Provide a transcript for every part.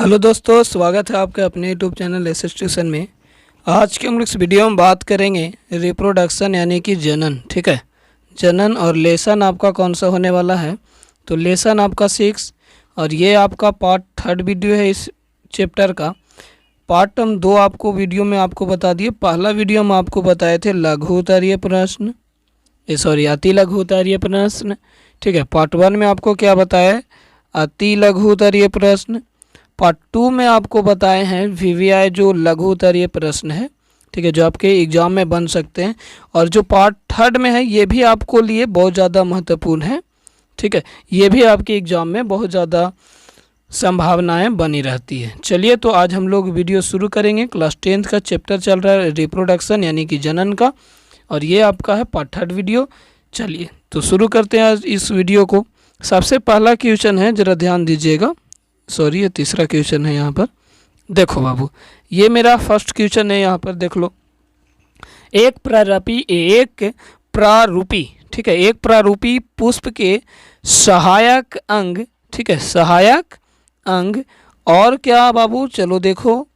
Hello दोस्तों, स्वागत है आपका अपने यूट्यूब चैनल एसएस ट्यूशन में। आज के हम लोग इस वीडियो में बात करेंगे रिप्रोडक्शन यानी कि जनन। ठीक है, जनन और लेसन आपका कौन सा होने वाला है। तो लेसन आपका 6 और ये आपका पार्ट 3 वीडियो है इस चैप्टर का। पार्ट हम 2 आपको वीडियो में आपको बता दिए। पहला वीडियो हम आपको बताए थे लघु उत्तरीय प्रश्न, अति लघु उत्तरीय प्रश्न। ठीक है, पार्ट 1 में आपको क्या बताया है, अति लघु उत्तरीय प्रश्न। पार्ट 2 में आपको बताए हैं वीवीआई जो लघु उत्तरीय प्रश्न है। ठीक है, जो आपके एग्जाम में बन सकते हैं। और जो पार्ट 3 में है ये भी आपको लिए बहुत ज़्यादा महत्वपूर्ण है। ठीक है, ये भी आपके एग्जाम में बहुत ज़्यादा संभावनाएं बनी रहती है। चलिए, तो आज हम लोग वीडियो शुरू करेंगे। क्लास 10th का चैप्टर चल रहा है रिप्रोडक्शन यानी कि जनन का, और ये आपका है पार्ट 3 वीडियो। चलिए तो शुरू करते हैं आज इस वीडियो को। सबसे पहला क्वेश्चन है, ज़रा ध्यान दीजिएगा। सॉरी, ये तीसरा क्वेश्चन है। यहाँ पर देखो बाबू, ये मेरा फर्स्ट क्वेश्चन है। यहाँ पर देख लो, एक प्रारूपी ठीक है, एक प्रारूपी पुष्प के सहायक अंग, ठीक है, सहायक अंग और क्या बाबू, चलो देखो,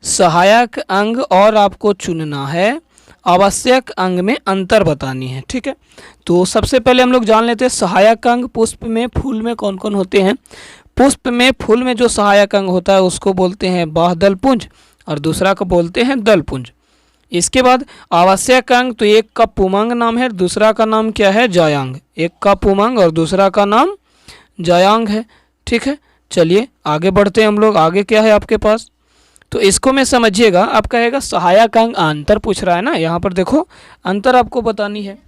सहायक अंग और आपको चुनना है, आवश्यक अंग में अंतर बतानी है। ठीक है, तो सबसे पहले हम लोग जान लेते हैं सहायक अंग पुष्प में, फूल में कौन कौन होते हैं। पुष्प में, फूल में जो सहायक अंग होता है उसको बोलते हैं बाह्यदल पुंज और दूसरा को बोलते हैं दल पुंज। इसके बाद आवश्यक अंग, तो एक का पुमंग नाम है, दूसरा का नाम क्या है, जायांग। एक का पुमंग और दूसरा का नाम जायांग है। ठीक है, चलिए आगे बढ़ते हैं हम लोग। आगे क्या है आपके पास, तो इसको में समझिएगा। आप कहेगा सहायक अंग अंतर पूछ रहा है ना, यहाँ पर देखो अंतर आपको बतानी है।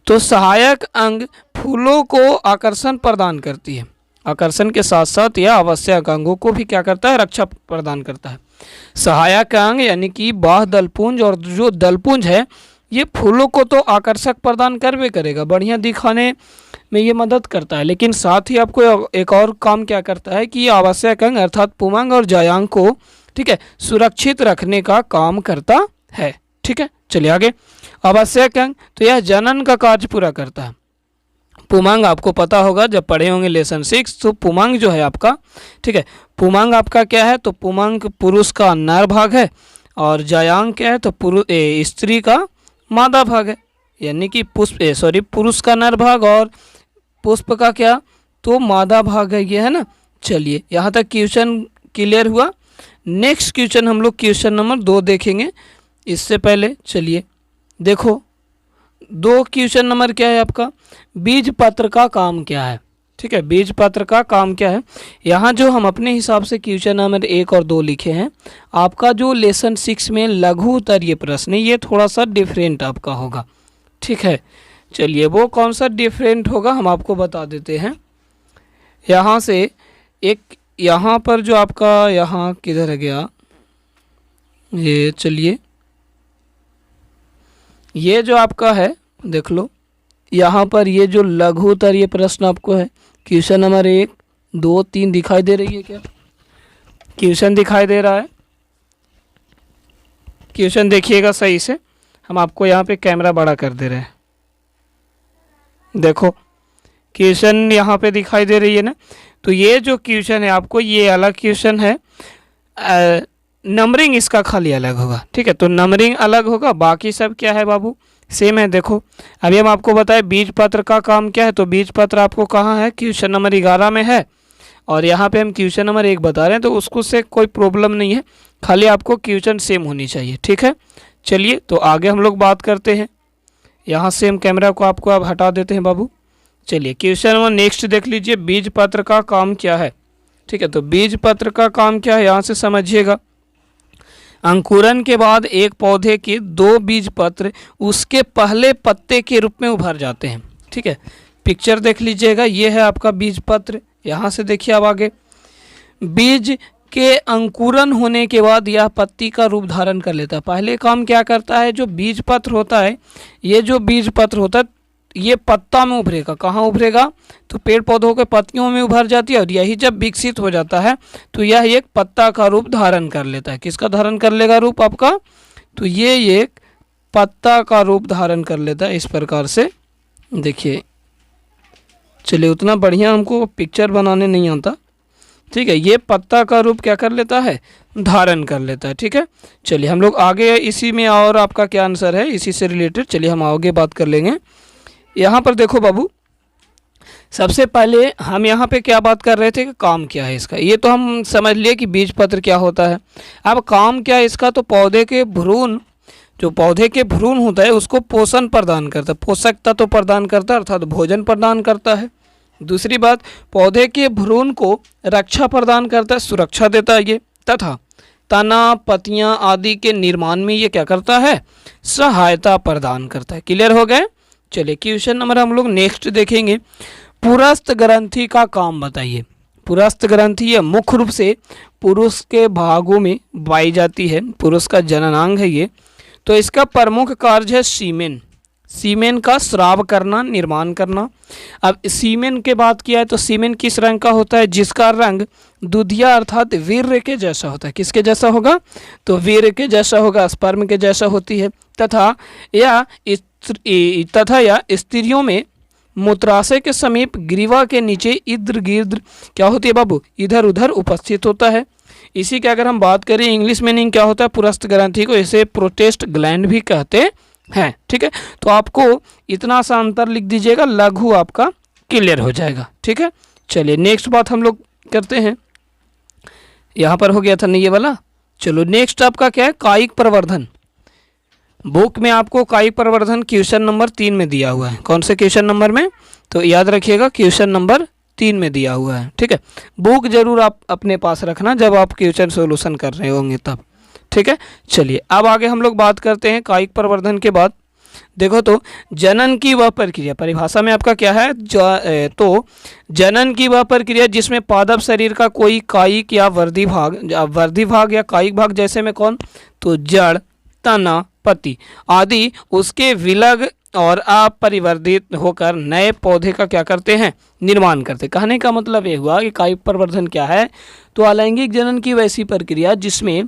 तो सहायक अंग फूलों को आकर्षण प्रदान करती है, आकर्षण के साथ साथ यह आवश्यक अंगों को भी क्या करता है, रक्षा प्रदान करता है। सहायक अंग यानी कि बाह्य दलपुंज और जो दलपुंज है ये फूलों को तो आकर्षक प्रदान करवे करेगा, बढ़िया दिखाने में ये मदद करता है, लेकिन साथ ही आपको एक और काम क्या करता है कि ये आवश्यक अंग अर्थात पुमंग और जायांग को, ठीक है, सुरक्षित रखने का काम करता है। ठीक है, चलिए आगे। आवश्यक अंग, तो यह जनन का कार्य पूरा करता है। पुमंग आपको पता होगा जब पढ़े होंगे लेसन 6, तो पुमंग जो है आपका, ठीक है, पुमंग आपका क्या है, तो पुमंग पुरुष का नर भाग है और जायांग क्या है, तो स्त्री का मादा भाग है। यानी कि पुरुष का नर भाग और पुष्प का क्या, तो मादा भाग है, ये है ना। चलिए यहाँ तक क्वेश्चन क्लियर हुआ। नेक्स्ट क्वेश्चन हम लोग क्वेश्चन नंबर 2 देखेंगे। इससे पहले चलिए देखो, 2 क्वेश्चन नंबर क्या है आपका, बीज पत्र का काम क्या है। ठीक है, बीज पत्र का काम क्या है। यहाँ जो हम अपने हिसाब से क्वेश्चन नंबर 1 और 2 लिखे हैं, आपका जो लेसन 6 में लघु उत्तरीय प्रश्न है ये थोड़ा सा डिफरेंट आपका होगा। ठीक है, चलिए वो कौन सा डिफरेंट होगा हम आपको बता देते हैं। यहाँ से एक, यहाँ पर जो आपका, यहाँ किधर गया ये, चलिए ये जो आपका है देख लो, यहाँ पर ये जो लघु उत्तरीय प्रश्न आपको है, क्वेश्चन नंबर 1, 2, 3 दिखाई दे रही है क्या, क्वेश्चन दिखाई दे रहा है। क्वेश्चन देखिएगा सही से, हम आपको यहाँ पे कैमरा बड़ा कर दे रहे हैं। देखो क्वेश्चन यहाँ पे दिखाई दे रही है ना। तो ये जो क्वेश्चन है आपको, ये अलग क्वेश्चन है, नंबरिंग इसका खाली अलग होगा। ठीक है, तो नंबरिंग अलग होगा, बाकी सब क्या है बाबू सेम है। देखो अभी हम आपको बताए बीज पत्र का काम क्या है, तो बीज पत्र आपको कहाँ है, क्वेश्चन नंबर 11 में है, और यहाँ पे हम क्वेश्चन नंबर 1 बता रहे हैं, तो उसको से कोई प्रॉब्लम नहीं है, खाली आपको क्वेश्चन सेम होनी चाहिए। ठीक है, चलिए तो आगे हम लोग बात करते हैं। यहाँ से हम कैमरा को आपको अब हटा देते हैं बाबू। चलिए क्वेश्चन नंबर नेक्स्ट देख लीजिए, बीज पत्र का काम क्या है। ठीक है, तो बीज पत्र का काम क्या है यहाँ से समझिएगा। अंकुरन के बाद एक पौधे के 2 बीज पत्र उसके पहले पत्ते के रूप में उभर जाते हैं। ठीक है, पिक्चर देख लीजिएगा, ये है आपका बीज पत्र। यहाँ से देखिए अब आगे, बीज के अंकुरन होने के बाद यह पत्ती का रूप धारण कर लेता है। पहले काम क्या करता है, जो बीज पत्र होता है, ये जो बीज पत्र होता है ये पत्ता में उभरेगा। कहाँ उभरेगा, तो पेड़ पौधों के पत्तियों में उभर जाती है, और यही जब विकसित हो जाता है तो यह एक पत्ता का रूप धारण कर लेता है। किसका धारण कर लेगा रूप आपका, तो ये एक पत्ता का रूप धारण कर लेता है। इस प्रकार से देखिए, चलिए उतना बढ़िया हमको पिक्चर बनाने नहीं आता, ठीक है, ये पत्ता का रूप क्या कर लेता है, धारण कर लेता है। ठीक है, चलिए हम लोग आगे इसी में, और आपका क्या आंसर है इसी से रिलेटेड, चलिए हम आगे बात कर लेंगे। यहाँ पर देखो बाबू, सबसे पहले हम यहाँ पे क्या बात कर रहे थे कि काम क्या है इसका, ये तो हम समझ लिए कि बीज पत्र क्या होता है। अब काम क्या है इसका, तो पौधे के भ्रूण, जो पौधे के भ्रूण होता है उसको पोषण प्रदान करता है, पोषक तत्व प्रदान करता है, अर्थात भोजन प्रदान करता है। दूसरी बात, पौधे के भ्रूण को रक्षा प्रदान करता है, सुरक्षा देता है ये, तथा तना, पत्तियां आदि के निर्माण में ये क्या करता है, सहायता प्रदान करता है। क्लियर हो गए। चलिए क्वेश्चन नंबर हम लोग नेक्स्ट देखेंगे। पुरस्थ ग्रंथि का काम बताइए। पुरस्थ ग्रंथि ये मुख्य रूप से पुरुष के भागों में पाई जाती है, पुरुष का जननांग है ये। तो इसका प्रमुख कार्य है सीमेन, सीमेन का स्राव करना, निर्माण करना। अब सीमेन के बात किया है तो सीमेन किस रंग का होता है, जिसका रंग दूधिया अर्थात वीर्य के जैसा होता है। किसके जैसा होगा, तो वीर्य के जैसा होगा, स्पर्म के जैसा होती है। तथा या स्त्रियों में मूत्राशय के समीप ग्रीवा के नीचे इर्द गिर्द क्या होती है बाबू, इधर उधर उपस्थित होता है। इसी के अगर हम बात करें इंग्लिश मीनिंग क्या होता है पुरस्थ ग्रंथि को, इसे प्रोटेस्ट ग्लैंड भी कहते हैं। ठीक है, तो आपको इतना सा अंतर लिख दीजिएगा, लघु आपका क्लियर हो जाएगा। ठीक है, चलिए नेक्स्ट बात हम लोग करते हैं। यहाँ पर हो गया था नहीं ये वाला। चलो नेक्स्ट आपका क्या है, कायिक प्रवर्धन। बुक में आपको कायिक प्रवर्धन क्वेश्चन नंबर 3 में दिया हुआ है। कौन से क्वेश्चन नंबर में, तो याद रखिएगा क्वेश्चन नंबर 3 में दिया हुआ है। ठीक है, बुक जरूर आप अपने पास रखना जब आप क्वेश्चन सोल्यूशन कर रहे होंगे तब। ठीक है, चलिए अब आगे हम लोग बात करते हैं कायिक प्रवर्धन के बाद। देखो तो जनन की वह प्रक्रिया, परिभाषा में आपका क्या है, तो जनन की वह प्रक्रिया जिसमें पादप शरीर का कोई कायिक या वर्धी भाग या कायिक भाग, जैसे में कौन, तो जड़, तना, पत्ती आदि उसके विलग और अपरिवर्धित होकर नए पौधे का क्या करते हैं, निर्माण करते। कहने का मतलब ये हुआ कि कायिक प्रवर्धन क्या है, तो अलैंगिक जनन की वैसी प्रक्रिया जिसमें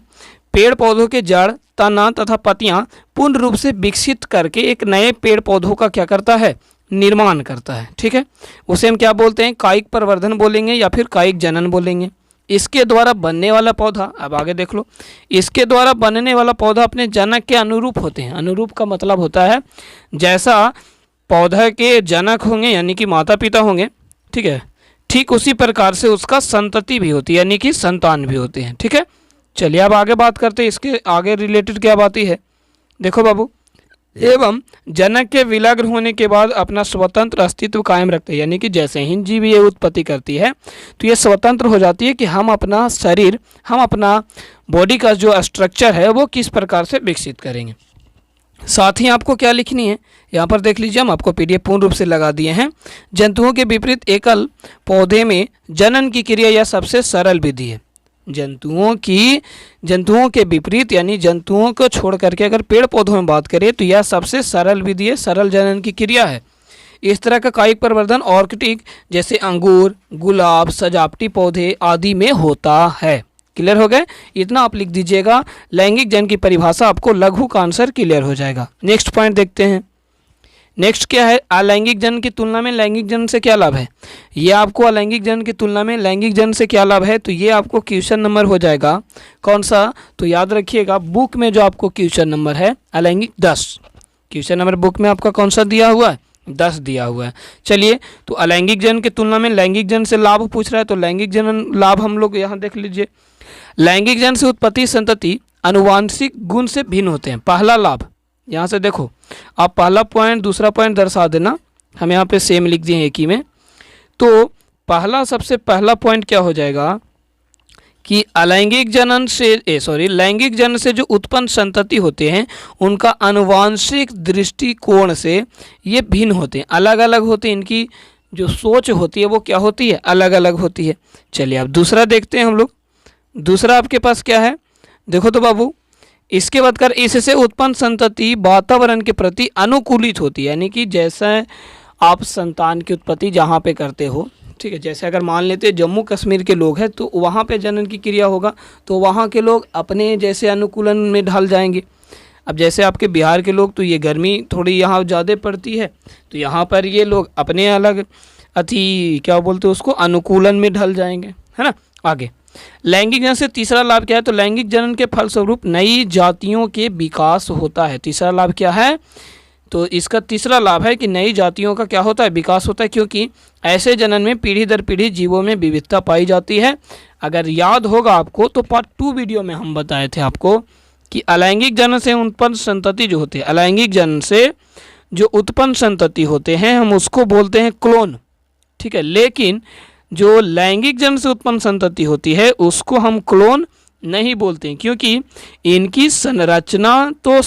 पेड़ पौधों के जड़, तना तथा पत्तियां पूर्ण रूप से विकसित करके एक नए पेड़ पौधों का क्या करता है, निर्माण करता है। ठीक है, उसे हम क्या बोलते हैं, कायिक प्रवर्धन बोलेंगे या फिर कायिक जनन बोलेंगे। इसके द्वारा बनने वाला पौधा, अब आगे देख लो, इसके द्वारा बनने वाला पौधा अपने जनक के अनुरूप होते हैं। अनुरूप का मतलब होता है जैसा पौधा के जनक होंगे यानी कि माता पिता होंगे, ठीक है, ठीक उसी प्रकार से उसका संतति भी होती है यानी कि संतान भी होते हैं। ठीक है, चलिए अब आगे बात करते हैं, इसके आगे रिलेटेड क्या बात है। देखो बाबू, एवं जनक के विलग्न होने के बाद अपना स्वतंत्र अस्तित्व कायम रखते हैं, यानी कि जैसे ही जीव ये उत्पत्ति करती है तो ये स्वतंत्र हो जाती है कि हम अपना शरीर, हम अपना बॉडी का जो स्ट्रक्चर है वो किस प्रकार से विकसित करेंगे। साथ ही आपको क्या लिखनी है, यहाँ पर देख लीजिए, हम आपको पीडीएफ पूर्ण रूप से लगा दिए हैं। जंतुओं के विपरीत एकल पौधे में जनन की क्रिया यह सबसे सरल विधि है। जंतुओं के विपरीत यानी जंतुओं को छोड़ करके अगर पेड़ पौधों में बात करें तो यह सबसे सरल विधि है, सरल जनन की क्रिया है। इस तरह का कायिक प्रवर्धन ऑर्किड जैसे अंगूर, गुलाब, सजावटी पौधे आदि में होता है। क्लियर हो गए, इतना आप लिख दीजिएगा। लैंगिक जनन की परिभाषा आपको लघु का आंसर क्लियर हो जाएगा। नेक्स्ट पॉइंट देखते हैं। नेक्स्ट क्या है, अलैंगिक जनन की तुलना में लैंगिक जनन से क्या लाभ है। ये आपको अलैंगिक जनन की तुलना में लैंगिक जनन से क्या लाभ है, तो ये आपको क्वेश्चन नंबर हो जाएगा कौन सा, तो याद रखिएगा बुक में जो आपको क्वेश्चन नंबर है अलैंगिक 10, क्वेश्चन नंबर बुक में आपका कौन सा दिया हुआ है, 10 दिया हुआ है। चलिए, तो अलैंगिक जनन की तुलना में लैंगिक जनन से लाभ पूछ रहा है, तो लैंगिक जनन लाभ हम लोग यहाँ देख लीजिए। लैंगिक जनन से उत्पत्ति संतति आनुवांशिक गुण से भिन्न होते हैं। पहला लाभ, यहाँ से देखो आप पहला पॉइंट दूसरा पॉइंट दर्शा देना, हम यहाँ पे सेम लिख दिए एक ही में। तो पहला, सबसे पहला पॉइंट क्या हो जाएगा कि अलैंगिक जनन से लैंगिक जनन से जो उत्पन्न संतति होते हैं उनका आनुवांशिक दृष्टिकोण से ये भिन्न होते हैं, अलग अलग होते हैं। इनकी जो सोच होती है वो क्या होती है, अलग अलग होती है। चलिए अब दूसरा देखते हैं हम लोग। दूसरा आपके पास क्या है, देखो तो बाबू, इसके बाद कर इससे उत्पन्न संतति वातावरण के प्रति अनुकूलित होती है, यानी कि जैसा आप संतान की उत्पत्ति जहाँ पे करते हो, ठीक है, जैसे अगर मान लेते हैं जम्मू कश्मीर के लोग हैं तो वहाँ पे जनन की क्रिया होगा तो वहाँ के लोग अपने जैसे अनुकूलन में ढल जाएंगे। अब जैसे आपके बिहार के लोग, तो ये गर्मी थोड़ी यहाँ ज़्यादा पड़ती है तो यहाँ पर ये लोग अपने अलग क्या बोलते हैं उसको, अनुकूलन में ढल जाएंगे, है ना। आगे लैंगिक जनन से तीसरा लाभ क्या है, तो लैंगिक जनन के फलस्वरूप नई जातियों के विकास होता है। तीसरा लाभ क्या है, तो इसका तीसरा लाभ है कि नई जातियों का क्या होता है, विकास होता है, क्योंकि ऐसे जनन में पीढ़ी दर पीढ़ी जीवों में विविधता पाई जाती है। अगर याद होगा आपको तो पार्ट 2 वीडियो में हम बताए थे आपको कि अलैंगिक जनन से उत्पन्न संतति जो होते हैं, अलैंगिक जनन से जो उत्पन्न संतति होते हैं हम उसको बोलते हैं क्लोन, ठीक है। लेकिन जो लैंगिक जनन से उत्पन्न संतति होती है उसको हम क्लोन नहीं बोलते हैं, क्योंकि इनकी संरचना तो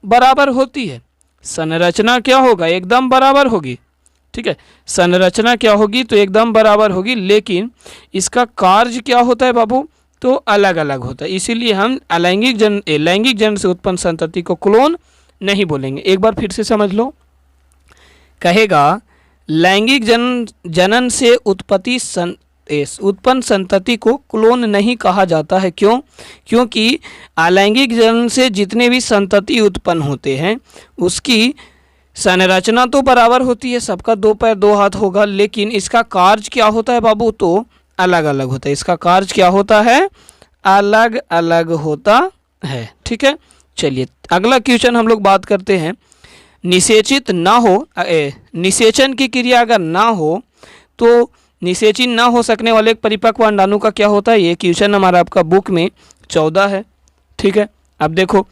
बराबर होती है। संरचना क्या होगा, एकदम बराबर होगी, ठीक है। संरचना क्या होगी, तो एकदम बराबर होगी, लेकिन इसका कार्य क्या होता है बाबू, तो अलग अलग होता है। इसीलिए हम लैंगिक जनन से उत्पन्न संतति को क्लोन नहीं बोलेंगे। एक बार फिर से समझ लो, कहेगा लैंगिक जनन से उत्पन्न संतति को क्लोन नहीं कहा जाता है। क्यों, क्योंकि अलैंगिक जनन से जितने भी संतति उत्पन्न होते हैं उसकी संरचना तो बराबर होती है, सबका 2 पैर 2 हाथ होगा, लेकिन इसका कार्य क्या होता है बाबू, तो अलग अलग होता है। इसका कार्य क्या होता है, अलग अलग होता है, ठीक है। चलिए अगला क्वेश्चन हम लोग बात करते हैं। निषेचित ना हो, निषेचन की क्रिया अगर ना हो तो निषेचित ना हो सकने वाले एक परिपक्व अंडाणु का क्या होता है। ये क्वेश्चन हमारा आपका बुक में 14 है, ठीक है। अब देखो,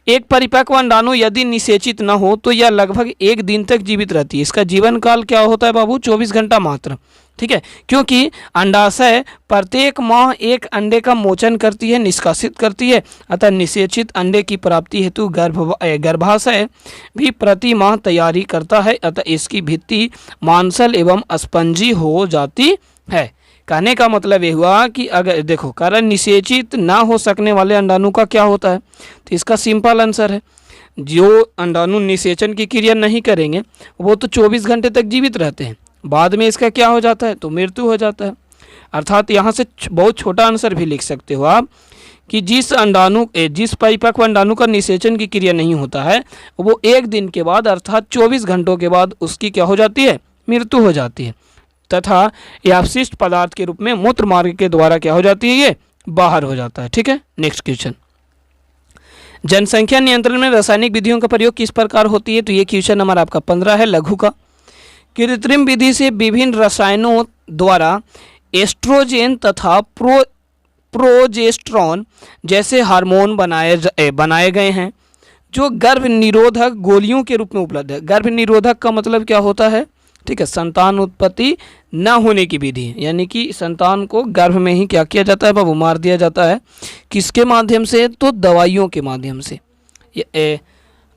एक परिपक्व अंडाणु यदि निषेचित न हो तो यह लगभग 1 दिन तक जीवित रहती है। इसका जीवन काल क्या होता है बाबू, 24 घंटा मात्र, ठीक है। क्योंकि अंडाशय प्रत्येक माह एक अंडे का मोचन करती है, निष्कासित करती है, अतः निषेचित अंडे की प्राप्ति हेतु गर्भाशय भी प्रति माह तैयारी करता है, अतः इसकी भित्ति मांसल एवं स्पंजी हो जाती है। कहने का मतलब ये हुआ कि अगर देखो कारण निषेचित ना हो सकने वाले अंडाणु का क्या होता है, तो इसका सिंपल आंसर है, जो अंडाणु निषेचन की क्रिया नहीं करेंगे वो तो 24 घंटे तक जीवित रहते हैं, बाद में इसका क्या हो जाता है, तो मृत्यु हो जाता है। अर्थात यहाँ से बहुत छोटा आंसर भी लिख सकते हो आप कि जिस परिपक्व अंडाणु का निषेचन की क्रिया नहीं होता है वो 1 दिन के बाद अर्थात 24 घंटों के बाद उसकी क्या हो जाती है, मृत्यु हो जाती है, तथा यह अपशिष्ट पदार्थ के रूप में मूत्र मार्ग के द्वारा क्या हो जाती है, ये बाहर हो जाता है, ठीक है। नेक्स्ट क्वेश्चन, जनसंख्या नियंत्रण में रासायनिक विधियों का प्रयोग किस प्रकार होती है, तो ये क्वेश्चन हमारा आपका 15 है, लघु का। कृत्रिम विधि से विभिन्न रसायनों द्वारा एस्ट्रोजेन तथा प्रोजेस्टेरॉन जैसे हार्मोन बनाए गए हैं जो गर्भ निरोधक गोलियों के रूप में उपलब्ध है। गर्भ निरोधक का मतलब क्या होता है, ठीक है, संतान उत्पत्ति न होने की विधि, यानी कि संतान को गर्भ में ही क्या किया जाता है बाबू, मार दिया जाता है। किसके माध्यम से, तो दवाइयों के माध्यम से।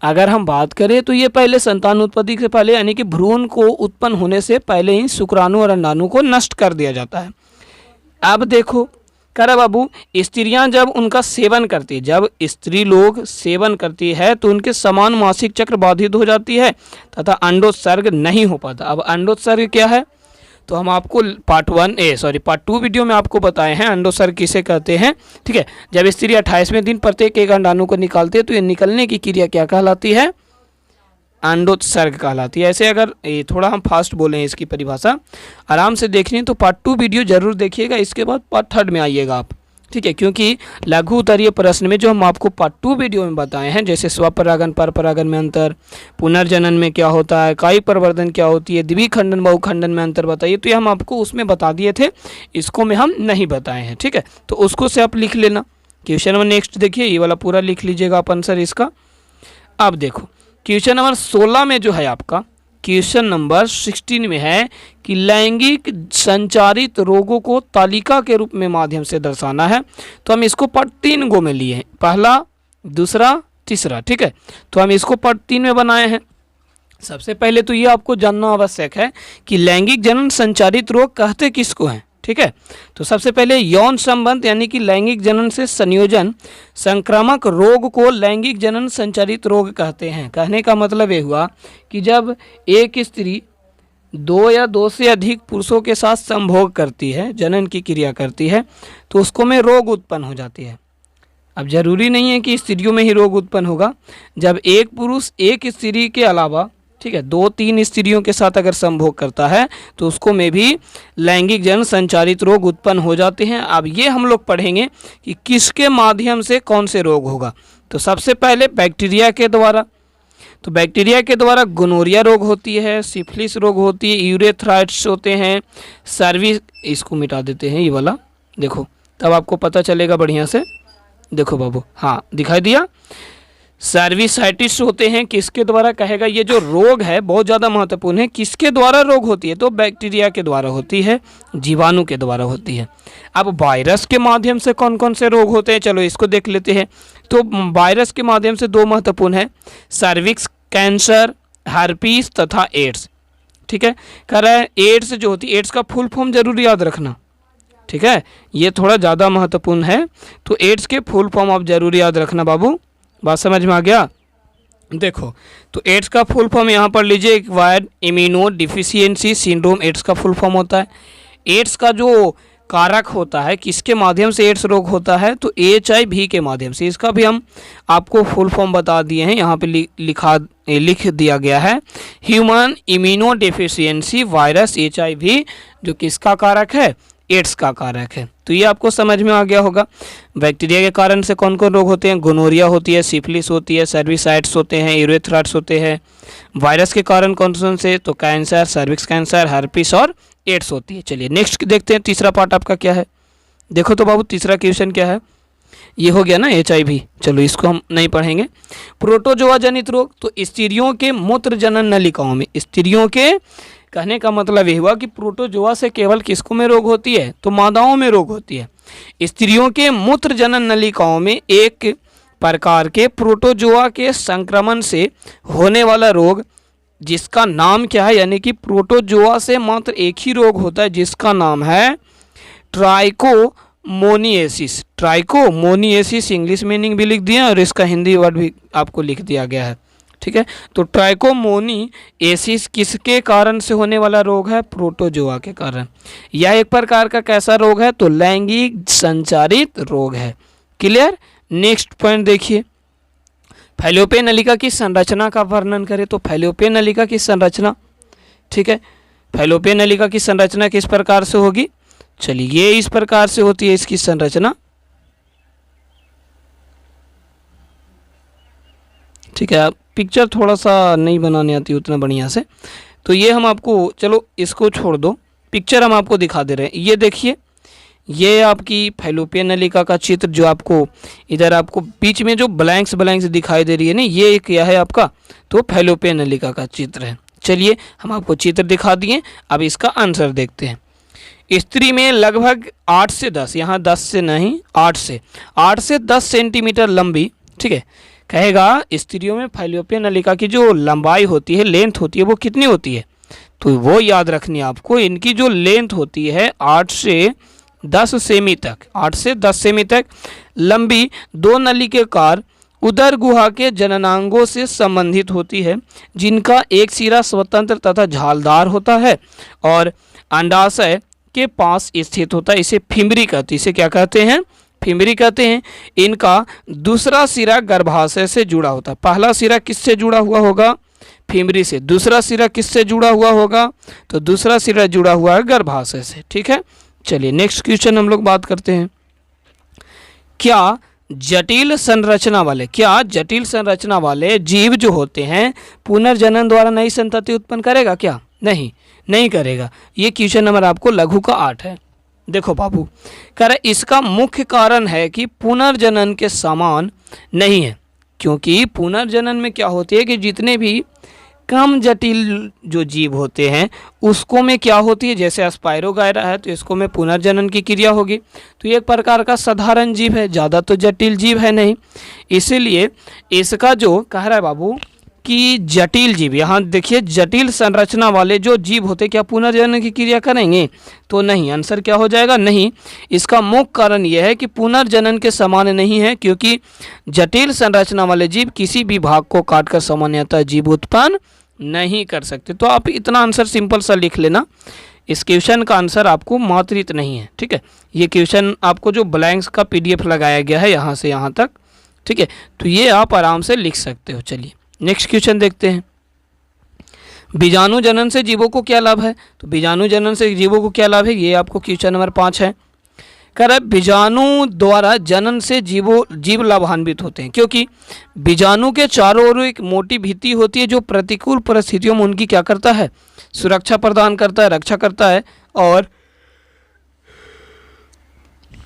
अगर हम बात करें तो ये पहले संतान उत्पत्ति से पहले यानी कि भ्रूण को उत्पन्न होने से पहले ही शुक्राणु और अंडाणु को नष्ट कर दिया जाता है। अब देखो करा बाबू, स्त्रियां जब उनका सेवन करती है, जब स्त्री लोग सेवन करती है तो उनके समान मासिक चक्र बाधित हो जाती है तथा अंडोत्सर्ग नहीं हो पाता। अब अंडोत्सर्ग क्या है, तो हम आपको पार्ट 2 वीडियो में आपको बताए हैं अंडोत्सर्ग किसे कहते हैं, ठीक है। जब स्त्री 28वें दिन प्रत्येक एक अंडाणु को निकालती है तो ये निकलने की क्रिया क्या कहलाती है, अंडोत्सर्ग कहलाती है। ऐसे अगर ये थोड़ा हम फास्ट बोलें इसकी परिभाषा आराम से देखनी तो पार्ट 2 वीडियो जरूर देखिएगा, इसके बाद पार्ट 3 में आइएगा आप, ठीक है। क्योंकि लघु उत्तरीय प्रश्न में जो हम आपको पार्ट 2 वीडियो में बताए हैं, जैसे स्वपरागन परपरागन में अंतर, पुनर्जनन में क्या होता है, कायिक प्रवर्धन क्या होती है, द्विखंडन बहुखंडन में अंतर बताइए, तो ये हम आपको उसमें बता दिए थे, इसको में हम नहीं बताए हैं, ठीक है। तो उसको से आप लिख लेना। क्वेश्चन नंबर नेक्स्ट देखिए, ये वाला पूरा लिख लीजिएगा आप आंसर इसका। अब देखो क्वेश्चन नंबर 16 में जो है आपका, क्वेश्चन नंबर 16 में है कि लैंगिक संचारित रोगों को तालिका के रूप में माध्यम से दर्शाना है। तो हम इसको पार्ट 3 गो में लिए हैं, पहला, दूसरा, तीसरा, ठीक है। तो हम इसको पार्ट 3 में बनाए हैं। सबसे पहले तो ये आपको जानना आवश्यक है कि लैंगिक जनन संचारित रोग कहते किसको हैं, ठीक है। तो सबसे पहले यौन संबंध यानी कि लैंगिक जनन से संयोजन संक्रामक रोग को लैंगिक जनन संचारित रोग कहते हैं। कहने का मतलब ये हुआ कि जब एक स्त्री 2 या 2 से अधिक पुरुषों के साथ संभोग करती है, जनन की क्रिया करती है, तो उसको में रोग उत्पन्न हो जाती है। अब जरूरी नहीं है कि स्त्रियों में ही रोग उत्पन्न होगा। जब एक पुरुष एक स्त्री के अलावा ठीक है, 2-3 स्त्रियों के साथ अगर संभोग करता है तो उसको में भी लैंगिक जन संचारित रोग उत्पन्न हो जाते हैं। अब ये हम लोग पढ़ेंगे कि किसके माध्यम से कौन से रोग होगा। तो सबसे पहले बैक्टीरिया के द्वारा, तो बैक्टीरिया के द्वारा गोनोरिया रोग होती है, सिफिलिस रोग होती है, यूरेथ्राइट्स होते हैं, सर्विस, इसको मिटा देते हैं ये वाला, देखो तब आपको पता चलेगा बढ़िया से। देखो बाबू, हाँ दिखाई दिया, सर्विसाइटिस होते हैं, किसके द्वारा कहेगा। ये जो रोग है बहुत ज़्यादा महत्वपूर्ण है, किसके द्वारा रोग होती है, तो बैक्टीरिया के द्वारा होती है, जीवाणु के द्वारा होती है। अब वायरस के माध्यम से कौन कौन से रोग होते हैं, चलो इसको देख लेते हैं। तो वायरस के माध्यम से 2 महत्वपूर्ण है, सर्विक्स कैंसर, हर्पीस तथा एड्स। ठीक है, कह रहा है एड्स जो होती है, एड्स का फुल फॉर्म जरूर याद रखना, ठीक है, ये थोड़ा ज़्यादा महत्वपूर्ण है। तो एड्स के फुल फॉर्म आप जरूर याद रखना बाबू, बात समझ में आ गया। देखो तो एड्स का फुल फॉर्म यहाँ पर लीजिए, acquired immuno deficiency syndrome AIDS का फुल फॉर्म होता है। एड्स का जो कारक होता है, किसके माध्यम से एड्स रोग होता है, तो HIV के माध्यम से। इसका भी हम आपको फुल फॉर्म बता दिए हैं, यहाँ पे लिख दिया गया है, human immuno deficiency virus HIV, जो किसका कारक है, एड्स का कारक है। तो ये आपको समझ में आ गया होगा। बैक्टीरिया के कारण से कौन कौन रोग होते हैं, गोनोरिया होती है, सिफिलिस होती है, सर्विसाइट्स होते हैं, यूरेथ्राइट्स होते हैं। वायरस के कारण कौन कौन से, तो कैंसर, सर्विक्स कैंसर, हर्पिस और एड्स होती है। चलिए नेक्स्ट देखते हैं, तीसरा पार्ट आपका क्या है। देखो तो बाबू तीसरा क्वेश्चन क्या है, ये हो गया ना HIV, चलो इसको हम नहीं पढ़ेंगे। प्रोटोजोआ जनित रोग, तो स्त्रियों के मूत्र जनन नलिकाओं में, स्त्रियों के कहने का मतलब ये हुआ कि प्रोटोजोआ से केवल किसको में रोग होती है, तो मादाओं में रोग होती है। स्त्रियों के मूत्र जनन नलिकाओं में एक प्रकार के प्रोटोजोआ के संक्रमण से होने वाला रोग, जिसका नाम क्या है, यानी कि प्रोटोजोआ से मात्र एक ही रोग होता है जिसका नाम है ट्राइकोमोनिएसिस। ट्राइकोमोनिएसिस इंग्लिश मीनिंग भी लिख दिया और इसका हिंदी वर्ड भी आपको लिख दिया गया है, ठीक है। तो ट्राइकोमोनिएसिस किसके कारण से होने वाला रोग है, प्रोटोजोआ के कारण। यह एक प्रकार का कैसा रोग है, तो लैंगिक संचारित रोग है। क्लियर। नेक्स्ट पॉइंट देखिए, फैलोपियन नलिका की संरचना का वर्णन करें। तो फैलोपियन नलिका की संरचना, ठीक है, फैलोपियन नलिका की संरचना किस प्रकार से होगी, चलिए ये इस प्रकार से होती है इसकी संरचना, ठीक है। पिक्चर थोड़ा सा नहीं बनाने आती उतना बढ़िया से, तो ये हम आपको, चलो इसको छोड़ दो, पिक्चर हम आपको दिखा दे रहे हैं। ये देखिए, ये आपकी फैलोपियन नलिका का चित्र, जो आपको इधर आपको बीच में जो ब्लैंक्स दिखाई दे रही है ना, ये क्या है आपका, तो फैलोपियन नलिका का चित्र है। चलिए हम आपको चित्र दिखा दिए, अब इसका आंसर देखते हैं। स्त्री में लगभग 8 से 10, यहाँ 10 से नहीं 8 से 10 सेंटीमीटर लंबी, ठीक है, कहेगा स्त्रियों में फैलोपियन नलिका की जो लंबाई होती है, लेंथ होती है, वो कितनी होती है, तो वो याद रखनी है आपको। इनकी जो लेंथ होती है 8 से 10 सेमी तक, 8 से 10 सेमी तक लंबी 2 नलिकाकार उदर गुहा के जननांगों से संबंधित होती है, जिनका एक सिरा स्वतंत्र तथा झालदार होता है और अंडाशय के पास स्थित होता है। इसे फिमरी कहते हैं, इसे क्या कहते हैं, फिमरी कहते हैं। इनका दूसरा सिरा गर्भाशय से जुड़ा होता है। पहला सिरा किससे जुड़ा हुआ होगा, फिमरी से। दूसरा सिरा किससे जुड़ा हुआ होगा, तो दूसरा सिरा जुड़ा हुआ है गर्भाशय से, ठीक है। चलिए नेक्स्ट क्वेश्चन हम लोग बात करते हैं। क्या जटिल संरचना वाले जीव जो होते हैं पुनर्जनन द्वारा नई संतति उत्पन्न करेगा क्या, नहीं करेगा। ये क्वेश्चन नंबर आपको लघु का 8 है। देखो बाबू, कह रहे इसका मुख्य कारण है कि पुनर्जनन के समान नहीं है, क्योंकि पुनर्जनन में क्या होती है कि जितने भी कम जटिल जो जीव होते हैं उसको में क्या होती है, जैसे स्पायरोगायरा है तो इसको में पुनर्जनन की क्रिया होगी। तो ये एक प्रकार का साधारण जीव है, ज़्यादा तो जटिल जीव है नहीं, इसीलिए इसका जो कह रहा है बाबू कि जटिल जीव, यहाँ देखिए जटिल संरचना वाले जो जीव होते क्या पुनर्जनन की क्रिया करेंगे, तो नहीं। आंसर क्या हो जाएगा, नहीं। इसका मुख्य कारण यह है कि पुनर्जनन के समान नहीं है, क्योंकि जटिल संरचना वाले जीव किसी भी भाग को काटकर सामान्यतः जीव उत्पन्न नहीं कर सकते। तो आप इतना आंसर सिंपल सा लिख लेना, इस क्वेश्चन का आंसर आपको मात्रित नहीं है, ठीक है। ये क्वेश्चन आपको जो ब्लैंक्स का PDF लगाया गया है यहाँ से यहाँ तक, ठीक है, तो ये आप आराम से लिख सकते हो। चलिए नेक्स्ट क्वेश्चन देखते हैं। बीजाणु जनन से जीवों को क्या लाभ है, तो बीजाणु जनन से जीवों को क्या लाभ है, ये आपको क्वेश्चन नंबर 5 है। कह रहा है बीजाणु द्वारा जनन से जीव लाभान्वित होते हैं, क्योंकि बीजाणु के चारों ओर एक मोटी भित्ति होती है जो प्रतिकूल परिस्थितियों में उनकी क्या करता है, सुरक्षा प्रदान करता है, रक्षा करता है,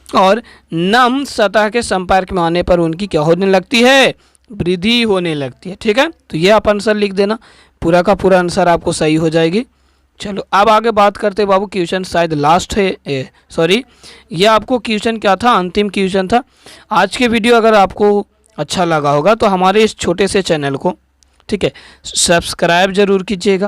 और नम सतह के संपर्क में आने पर उनकी क्या होने लगती है, वृद्धि होने लगती है। ठीक है, तो ये आप आंसर लिख देना, पूरा का पूरा आंसर आपको सही हो जाएगी। चलो अब आगे बात करते बाबू, क्वेश्चन शायद लास्ट है, सॉरी ये आपको क्वेश्चन क्या था, अंतिम क्वेश्चन था आज के वीडियो। अगर आपको अच्छा लगा होगा तो हमारे इस छोटे से चैनल को, ठीक है, सब्सक्राइब जरूर कीजिएगा।